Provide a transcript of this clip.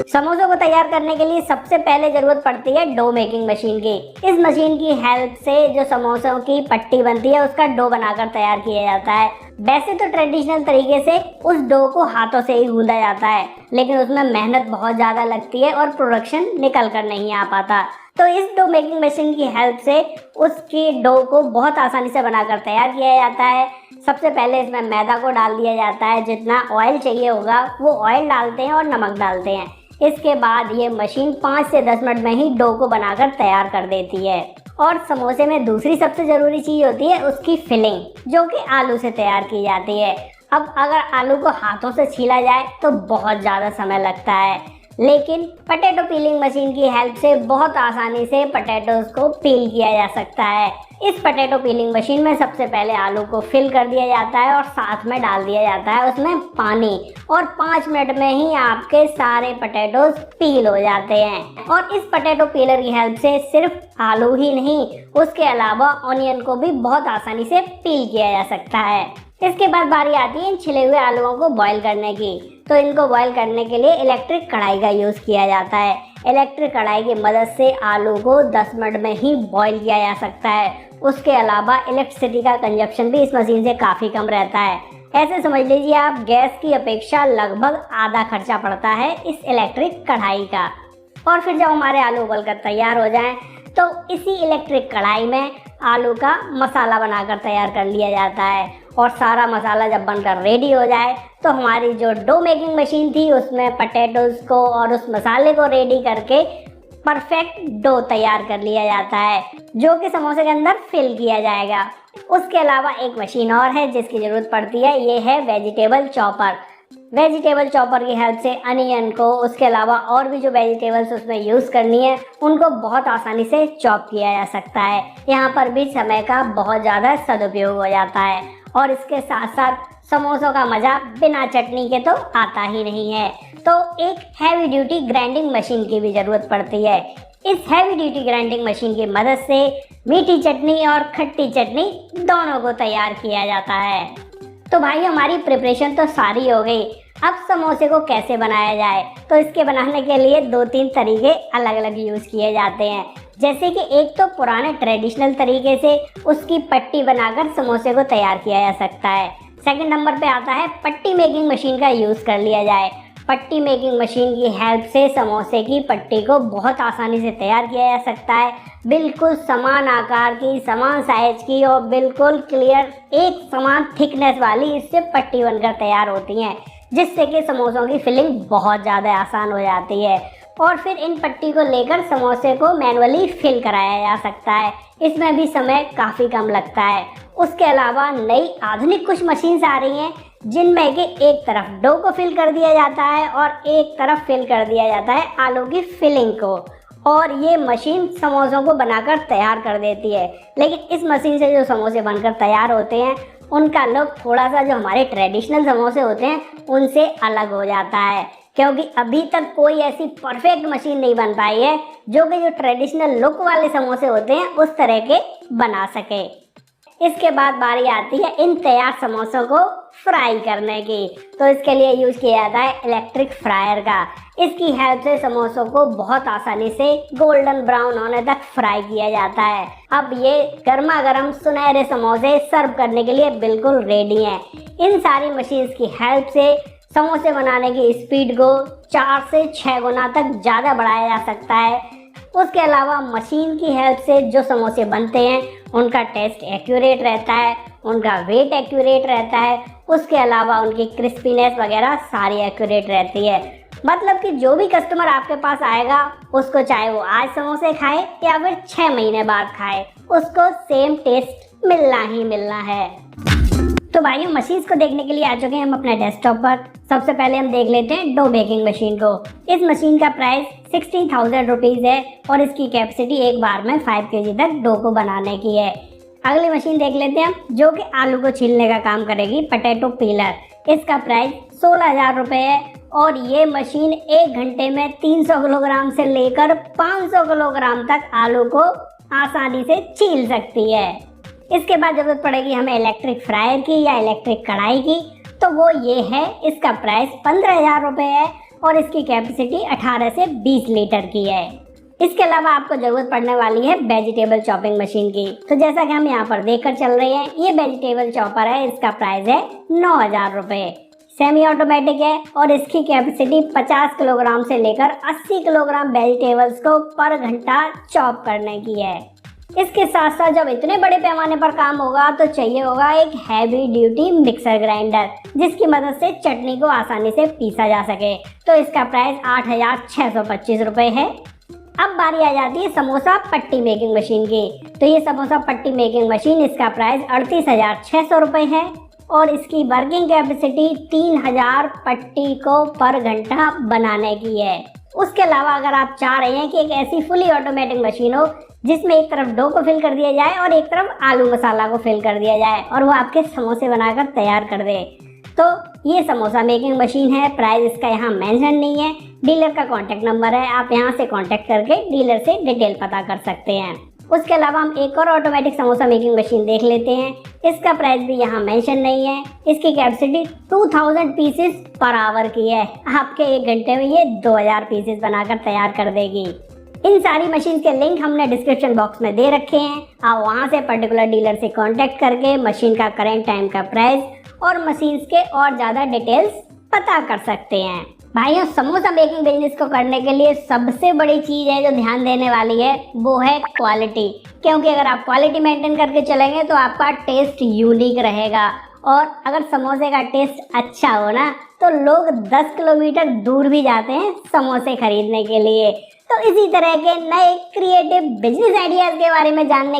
समोसों को तैयार करने के लिए सबसे पहले जरूरत पड़ती है डो मेकिंग मशीन की। इस मशीन की हेल्प से जो समोसों की पट्टी बनती है उसका डो बनाकर तैयार किया जाता है। वैसे तो ट्रेडिशनल तरीके से उस डो को हाथों से ही गूंदा जाता है, लेकिन उसमें मेहनत बहुत ज़्यादा लगती है और प्रोडक्शन निकल कर नहीं आ पाता। तो इस डो मेकिंग मशीन की हेल्प से उसकी डो को बहुत आसानी से बनाकर तैयार किया जाता है। सबसे पहले इसमें मैदा को डाल दिया जाता है, जितना ऑयल चाहिए होगा वो ऑयल डालते हैं और नमक डालते हैं। इसके बाद ये मशीन 5 से 10 मिनट में ही डो को बनाकर तैयार कर देती है। और समोसे में दूसरी सबसे ज़रूरी चीज़ होती है उसकी फिलिंग, जो कि आलू से तैयार की जाती है। अब अगर आलू को हाथों से छीला जाए तो बहुत ज़्यादा समय लगता है, लेकिन पोटैटो पीलिंग मशीन की हेल्प से बहुत आसानी से पोटैटोज को पील किया जा सकता है। इस पोटैटो पीलिंग मशीन में सबसे पहले आलू को फिल कर दिया जाता है और साथ में डाल दिया जाता है उसमें पानी, और 5 मिनट में ही आपके सारे पोटैटोज पील हो जाते हैं। और इस पोटैटो पीलर की हेल्प से सिर्फ आलू ही नहीं, उसके अलावा ऑनियन को भी बहुत आसानी से पील किया जा सकता है। इसके बाद बारी आती है इन छिले हुए आलूओं को बॉईल करने की। तो इनको बॉईल करने के लिए इलेक्ट्रिक कढ़ाई का यूज़ किया जाता है। इलेक्ट्रिक कढ़ाई की मदद से आलू को 10 मिनट में ही बॉईल किया जा सकता है। उसके अलावा इलेक्ट्रिसिटी का कंजप्शन भी इस मशीन से काफ़ी कम रहता है। ऐसे समझ लीजिए आप गैस की अपेक्षा लगभग आधा खर्चा पड़ता है इस इलेक्ट्रिक कढ़ाई का। और फिर जब हमारे आलू उबलकर तैयार हो जाएं तो इसी इलेक्ट्रिक कढ़ाई में आलू का मसाला बनाकर तैयार कर लिया जाता है। और सारा मसाला जब बनकर रेडी हो जाए तो हमारी जो डो मेकिंग मशीन थी उसमें पोटैटोज को और उस मसाले को रेडी करके परफेक्ट डो तैयार कर लिया जाता है, जो कि समोसे के अंदर फिल किया जाएगा। उसके अलावा एक मशीन और है जिसकी ज़रूरत पड़ती है, ये है वेजिटेबल चॉपर। वेजिटेबल चॉपर की हेल्प से अनियन को, उसके अलावा और भी जो वेजिटेबल्स उसमें यूज़ करनी है उनको बहुत आसानी से चॉप किया जा सकता है। यहाँ पर भी समय का बहुत ज़्यादा सदुपयोग हो जाता है। और इसके साथ साथ समोसों का मज़ा बिना चटनी के तो आता ही नहीं है। तो एक हैवी ड्यूटी ग्राइंडिंग मशीन की भी ज़रूरत पड़ती है। इस हैवी ड्यूटी ग्राइंडिंग मशीन की मदद से मीठी चटनी और खट्टी चटनी दोनों को तैयार किया जाता है। तो भाई हमारी प्रिपरेशन तो सारी हो गई। अब समोसे को कैसे बनाया जाए, तो इसके बनाने के लिए 2-3 तरीके अलग अलग यूज़ किए जाते हैं। जैसे कि एक तो पुराने ट्रेडिशनल तरीके से उसकी पट्टी बनाकर समोसे को तैयार किया जा सकता है। सेकंड नंबर पे आता है पट्टी मेकिंग मशीन का यूज़ कर लिया जाए। पट्टी मेकिंग मशीन की हेल्प से समोसे की पट्टी को बहुत आसानी से तैयार किया जा सकता है। बिल्कुल समान आकार की, समान साइज की और बिल्कुल क्लियर एक समान थिकनेस वाली इससे पट्टी बनकर तैयार होती हैं, जिससे कि समोसों की फिलिंग बहुत ज़्यादा आसान हो जाती है। और फिर इन पट्टी को लेकर समोसे को मैनुअली फिल कराया जा सकता है। इसमें भी समय काफ़ी कम लगता है। उसके अलावा नई आधुनिक कुछ मशीन्स आ रही हैं जिनमें कि एक तरफ डो को फिल कर दिया जाता है और एक तरफ फिल कर दिया जाता है आलू की फिलिंग को, और ये मशीन समोसों को बनाकर तैयार कर देती है। लेकिन इस मशीन से जो समोसे बनकर तैयार होते हैं उनका लुक थोड़ा सा जो हमारे ट्रेडिशनल समोसे होते हैं उनसे अलग हो जाता है, क्योंकि अभी तक कोई ऐसी परफेक्ट मशीन नहीं बन पाई है जो कि जो ट्रेडिशनल लुक वाले समोसे होते हैं उस तरह के बना सके। इसके बाद बारी आती है इन तैयार समोसों को फ्राई करने की। तो इसके लिए यूज किया जाता है इलेक्ट्रिक फ्रायर का। इसकी हेल्प से समोसों को बहुत आसानी से गोल्डन ब्राउन होने तक फ्राई किया जाता है। अब ये गर्मा गर्म सुनहरे समोसे सर्व करने के लिए बिल्कुल रेडी हैं। इन सारी मशीन्स की हेल्प से समोसे बनाने की स्पीड को 4 से 6 गुना तक ज़्यादा बढ़ाया जा सकता है। उसके अलावा मशीन की हेल्प से जो समोसे बनते हैं उनका टेस्ट एक्यूरेट रहता है, उनका वेट एक्यूरेट रहता है, उसके अलावा उनकी क्रिस्पीनेस वगैरह सारी एक्यूरेट रहती है। मतलब कि जो भी कस्टमर आपके पास आएगा उसको चाहे वो आज समोसे खाए या फिर 6 महीने बाद खाए, उसको सेम टेस्ट मिलना ही मिलना है। तो भाइयों मशीन्स को देखने के लिए आ चुके हैं हम अपने डेस्कटॉप पर। सबसे पहले हम देख लेते हैं डो बेकिंग मशीन को। इस मशीन का प्राइस 16,000 रुपीज़ है और इसकी कैपेसिटी एक बार में 5 kg तक डो को बनाने की है। अगली मशीन देख लेते हैं हम, जो कि आलू को छीलने का काम करेगी, पोटैटो पीलर। इसका प्राइस 16,000 रुपये है और ये मशीन 1 घंटे में 300 किलोग्राम से लेकर 500 किलोग्राम तक आलू को आसानी से छील सकती है। इसके बाद जरूरत पड़ेगी हमें इलेक्ट्रिक फ्रायर की या इलेक्ट्रिक कढ़ाई की, तो वो ये है। इसका प्राइस 15,000 रुपये है और इसकी कैपेसिटी 18 से 20 लीटर की है। इसके अलावा आपको जरूरत पड़ने वाली है वेजिटेबल चॉपिंग मशीन की। तो जैसा कि हम यहाँ पर देखकर चल रहे हैं, ये वेजिटेबल चॉपर है, इसका प्राइस है 9,000 रुपए। सेमी ऑटोमेटिक है और इसकी कैपेसिटी 50 किलोग्राम से लेकर 80 किलोग्राम वेजिटेबल्स को पर घंटा चॉप करने की है। इसके साथ साथ जब इतने बड़े पैमाने पर काम होगा तो चाहिए होगा एक हैवी ड्यूटी मिक्सर ग्राइंडर, जिसकी मदद से चटनी को आसानी से पीसा जा सके। तो इसका प्राइस 8,625 रुपए है। अब बारी आ जाती है समोसा पट्टी मेकिंग मशीन की। तो ये समोसा पट्टी मेकिंग मशीन, इसका प्राइस 38,600 रुपए है और इसकी वर्किंग कैपेसिटी 3,000 पट्टी को पर घंटा बनाने की है। उसके अलावा अगर आप चाह रहे हैं कि एक ऐसी फुली ऑटोमेटिक मशीन हो जिसमें एक तरफ डो को फिल कर दिया जाए और एक तरफ आलू मसाला को फिल कर दिया जाए और वो आपके समोसे बनाकर तैयार कर दे, तो ये समोसा मेकिंग मशीन है। प्राइस इसका यहाँ मेंशन नहीं है। डीलर का कॉन्टैक्ट नंबर है, आप यहाँ से कॉन्टैक्ट करके डीलर से डिटेल पता कर सकते हैं। उसके अलावा हम एक और ऑटोमेटिक समोसा मेकिंग मशीन देख लेते हैं। इसका प्राइस भी यहाँ मेंशन नहीं है। इसकी कैपेसिटी 2000 पीसेस पर आवर की है। आपके 1 घंटे में ये 2000 पीसेस बनाकर तैयार कर देगी। इन सारी मशीन के लिंक हमने डिस्क्रिप्शन बॉक्स में दे रखे हैं। आप वहाँ से पर्टिकुलर डीलर से कांटेक्ट करके मशीन का करंट टाइम का प्राइस और मशीन के और ज़्यादा डिटेल्स पता कर सकते हैं। भाइयों, समोसा बेकिंग बिजनेस को करने के लिए सबसे बड़ी चीज़ है जो ध्यान देने वाली है, वो है क्वालिटी। क्योंकि अगर आप क्वालिटी मेंटेन करके चलेंगे तो आपका टेस्ट यूनिक रहेगा। और अगर समोसे का टेस्ट अच्छा हो ना, तो लोग 10 किलोमीटर दूर भी जाते हैं समोसे खरीदने के लिए। तो इसी तरह के नए क्रिएटिव बिजनेस आइडियाज़ के बारे में जानने